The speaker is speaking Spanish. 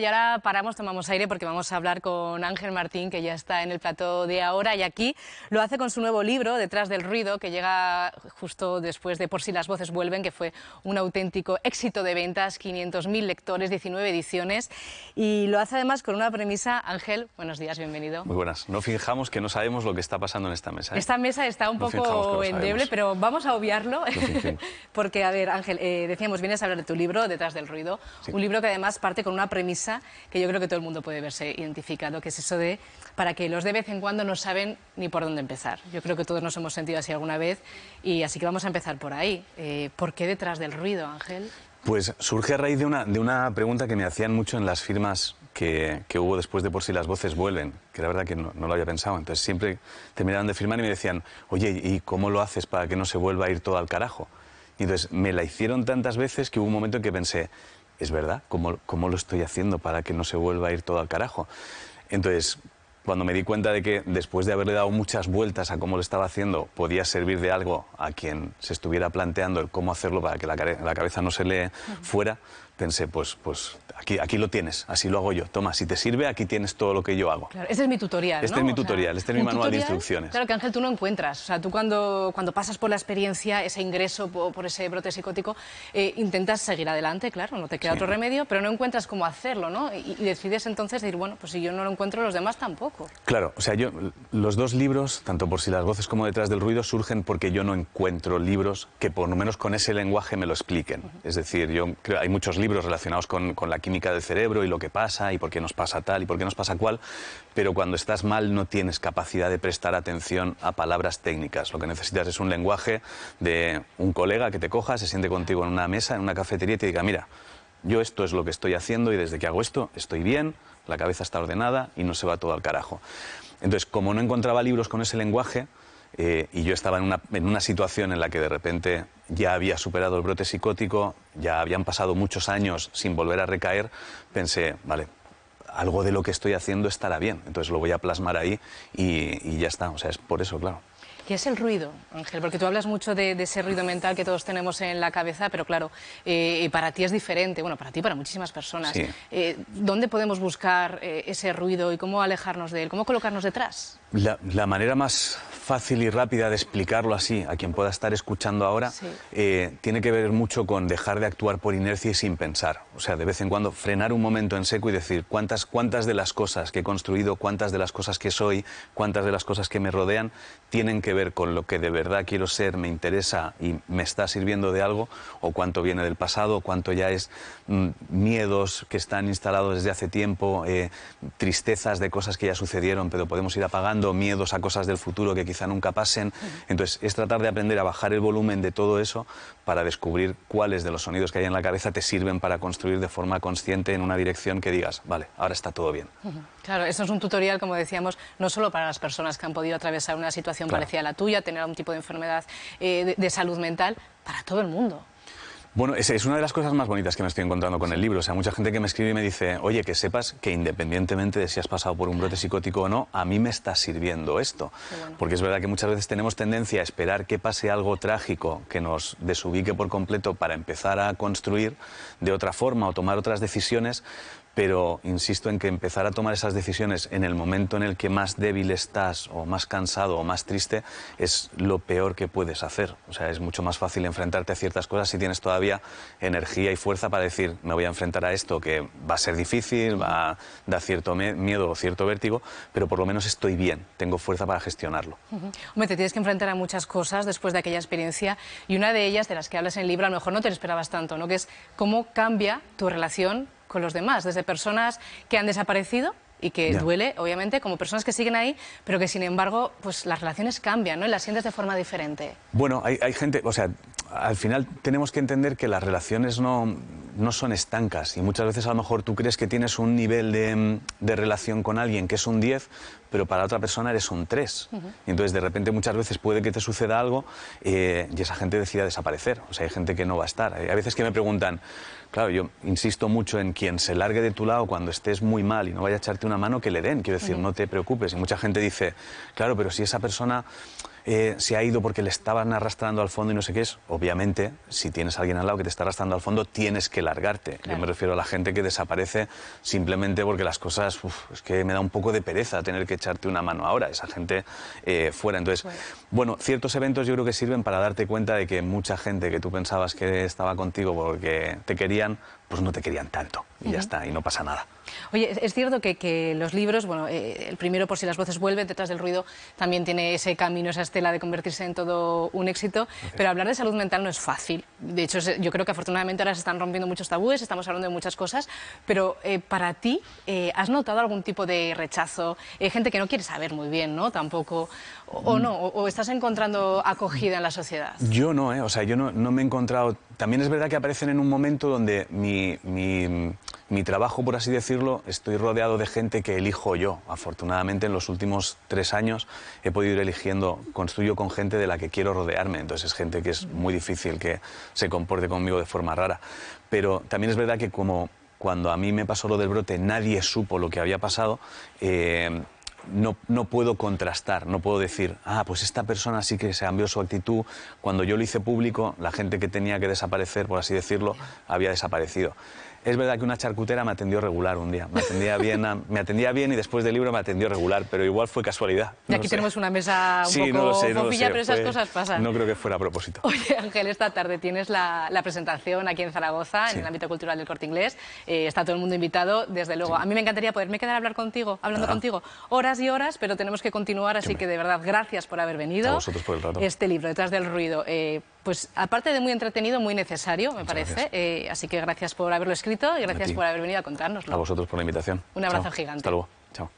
Y ahora paramos, tomamos aire porque vamos a hablar con Ángel Martín, que ya está en el plató de Ahora, y aquí lo hace con su nuevo libro, Detrás del ruido, que llega justo después de Por si las voces vuelven, que fue un auténtico éxito de ventas, 500.000 lectores, 19 ediciones, y lo hace además con una premisa. Ángel, buenos días, bienvenido. Muy buenas. No finjamos que no sabemos lo que está pasando en esta mesa, ¿eh? Esta mesa está un poco endeble, pero vamos a obviarlo, porque, a ver, Ángel, decíamos, vienes a hablar de tu libro, Detrás del ruido, sí. Un libro que además parte con una premisa que yo creo que todo el mundo puede verse identificado, que es eso de para que los de vez en cuando no saben ni por dónde empezar. Yo creo que todos nos hemos sentido así alguna vez, y así que vamos a empezar por ahí. ¿Por qué Detrás del ruido, Ángel? Pues surge a raíz de una pregunta que me hacían mucho en las firmas que hubo después de Por si las voces vuelven, que la verdad que no lo había pensado. Entonces siempre terminaban de firmar y me decían, oye, ¿y cómo lo haces para que no se vuelva a ir todo al carajo? Y entonces me la hicieron tantas veces que hubo un momento en que pensé, es verdad, ¿cómo lo estoy haciendo para que no se vuelva a ir todo al carajo? Entonces, cuando me di cuenta de que después de haberle dado muchas vueltas a cómo lo estaba haciendo, podía servir de algo a quien se estuviera planteando el cómo hacerlo para que la cabeza no se le fuera, pensé, pues aquí lo tienes, así lo hago yo. Toma, si te sirve, aquí tienes todo lo que yo hago. Claro, este es mi tutorial, ¿no? Este es mi tutorial, este es mi manual de instrucciones. Claro que, Ángel, tú no encuentras. O sea, tú cuando pasas por la experiencia, ese ingreso por ese brote psicótico, intentas seguir adelante, claro, no te queda otro remedio, pero no encuentras cómo hacerlo, ¿no? Y decides entonces decir, bueno, pues si yo no lo encuentro, los demás tampoco. Claro, o sea, los dos libros, tanto Por si las voces como Detrás del ruido, surgen porque yo no encuentro libros que por lo menos con ese lenguaje me lo expliquen. Es decir, yo creo hay muchos libros relacionados con la química del cerebro y lo que pasa y por qué nos pasa tal y por qué nos pasa cual, pero cuando estás mal no tienes capacidad de prestar atención a palabras técnicas. Lo que necesitas es un lenguaje de un colega que te coja, se siente contigo en una mesa, en una cafetería y te diga, mira, yo esto es lo que estoy haciendo y desde que hago esto estoy bien, la cabeza está ordenada y no se va todo al carajo. Entonces, como no encontraba libros con ese lenguaje, y yo estaba en una situación en la que de repente ya había superado el brote psicótico, ya habían pasado muchos años sin volver a recaer, pensé, vale, algo de lo que estoy haciendo estará bien, entonces lo voy a plasmar ahí y ya está, o sea, es por eso, claro. ¿Qué es el ruido, Ángel? Porque tú hablas mucho de ese ruido mental que todos tenemos en la cabeza, pero claro, para ti es diferente, bueno, para ti y para muchísimas personas. Sí. ¿Dónde podemos buscar ese ruido y cómo alejarnos de él? ¿Cómo colocarnos detrás? La manera más fácil y rápida de explicarlo así a quien pueda estar escuchando ahora, sí, tiene que ver mucho con dejar de actuar por inercia y sin pensar. O sea, de vez en cuando frenar un momento en seco y decir cuántas de las cosas que he construido, cuántas de las cosas que soy, cuántas de las cosas que me rodean tienen que ver con lo que de verdad quiero ser, me interesa y me está sirviendo de algo, o cuánto viene del pasado, cuánto ya es miedos que están instalados desde hace tiempo, tristezas de cosas que ya sucedieron pero podemos ir apagando, miedos a cosas del futuro que quizá nunca pasen. Entonces es tratar de aprender a bajar el volumen de todo eso para descubrir cuáles de los sonidos que hay en la cabeza te sirven para construir de forma consciente en una dirección que digas, vale, ahora está todo bien. Claro, esto es un tutorial, como decíamos, no solo para las personas que han podido atravesar una situación parecida a la tuya, tener algún tipo de enfermedad de salud mental, para todo el mundo. Bueno, es una de las cosas más bonitas que me estoy encontrando con el libro. O sea, mucha gente que me escribe y me dice, oye, que sepas que independientemente de si has pasado por un brote psicótico o no, a mí me está sirviendo esto. Bueno. Porque es verdad que muchas veces tenemos tendencia a esperar que pase algo trágico que nos desubique por completo para empezar a construir de otra forma o tomar otras decisiones. Pero insisto en que empezar a tomar esas decisiones en el momento en el que más débil estás o más cansado o más triste es lo peor que puedes hacer. O sea, es mucho más fácil enfrentarte a ciertas cosas si tienes todavía energía y fuerza para decir me voy a enfrentar a esto que va a ser difícil, va a dar cierto miedo o cierto vértigo, pero por lo menos estoy bien, tengo fuerza para gestionarlo. Hombre, te tienes que enfrentar a muchas cosas después de aquella experiencia y una de ellas, de las que hablas en el libro, a lo mejor no te lo esperabas tanto, ¿no? Que es cómo cambia tu relación con los demás, desde personas que han desaparecido y que duele, obviamente, como personas que siguen ahí, pero que sin embargo, pues las relaciones cambian, ¿no? Y las sientes de forma diferente. Bueno, hay gente, o sea, al final tenemos que entender que las relaciones no son estancas y muchas veces a lo mejor tú crees que tienes un nivel de relación con alguien que es un 10, pero para otra persona eres un 3. Y entonces de repente muchas veces puede que te suceda algo y esa gente decida desaparecer. O sea, hay gente que no va a estar. Hay veces que me preguntan, claro, yo insisto mucho en quien se largue de tu lado cuando estés muy mal y no vaya a echarte una mano, que le den. Quiero decir, no te preocupes. Y mucha gente dice, claro, pero si esa persona se ha ido porque le estaban arrastrando al fondo y no sé qué es. Obviamente, si tienes a alguien al lado que te está arrastrando al fondo, tienes que largarte. Claro. Yo me refiero a la gente que desaparece simplemente porque las cosas, es que me da un poco de pereza tener que echarte una mano ahora, esa gente fuera. Entonces, bueno, ciertos eventos yo creo que sirven para darte cuenta de que mucha gente que tú pensabas que estaba contigo porque te querían, pues no te querían tanto y ya está, y no pasa nada. Oye, es cierto que los libros, bueno, el primero, Por si las voces vuelven, Detrás del ruido, también tiene ese camino, esa estela de convertirse en todo un éxito, pero hablar de salud mental no es fácil. De hecho, yo creo que afortunadamente ahora se están rompiendo muchos tabúes, estamos hablando de muchas cosas, pero para ti, ¿has notado algún tipo de rechazo? Gente que no quiere saber muy bien, ¿no? Tampoco, o estás encontrando acogida en la sociedad. Yo no, o sea, yo no me he encontrado... También es verdad que aparecen en un momento donde mi trabajo, por así decirlo, estoy rodeado de gente que elijo yo. Afortunadamente, en los últimos 3 años he podido ir eligiendo, construyo con gente de la que quiero rodearme. Entonces es gente que es muy difícil que se comporte conmigo de forma rara. Pero también es verdad que como cuando a mí me pasó lo del brote, nadie supo lo que había pasado, no puedo contrastar, no puedo decir, pues esta persona sí que se cambió su actitud. Cuando yo lo hice público, la gente que tenía que desaparecer, por así decirlo, había desaparecido. Es verdad que una charcutera me atendió regular un día, me atendía bien y después del libro me atendió regular, pero igual fue casualidad. Y aquí tenemos una mesa un poco fofilla, pero esas cosas pasan. No creo que fuera a propósito. Oye, Ángel, esta tarde tienes la presentación aquí en Zaragoza, en el ámbito cultural del Corte Inglés. Está todo el mundo invitado, desde luego. A mí me encantaría poderme quedar hablando contigo horas y horas, pero tenemos que continuar, así que de verdad, gracias por haber venido. A vosotros por el rato. Este libro, Detrás del ruido, pues aparte de muy entretenido, muy necesario, me parece. Así que gracias por haberlo escrito y gracias por haber venido a contárnoslo. A vosotros por la invitación. Un abrazo gigante. Hasta luego. Chao.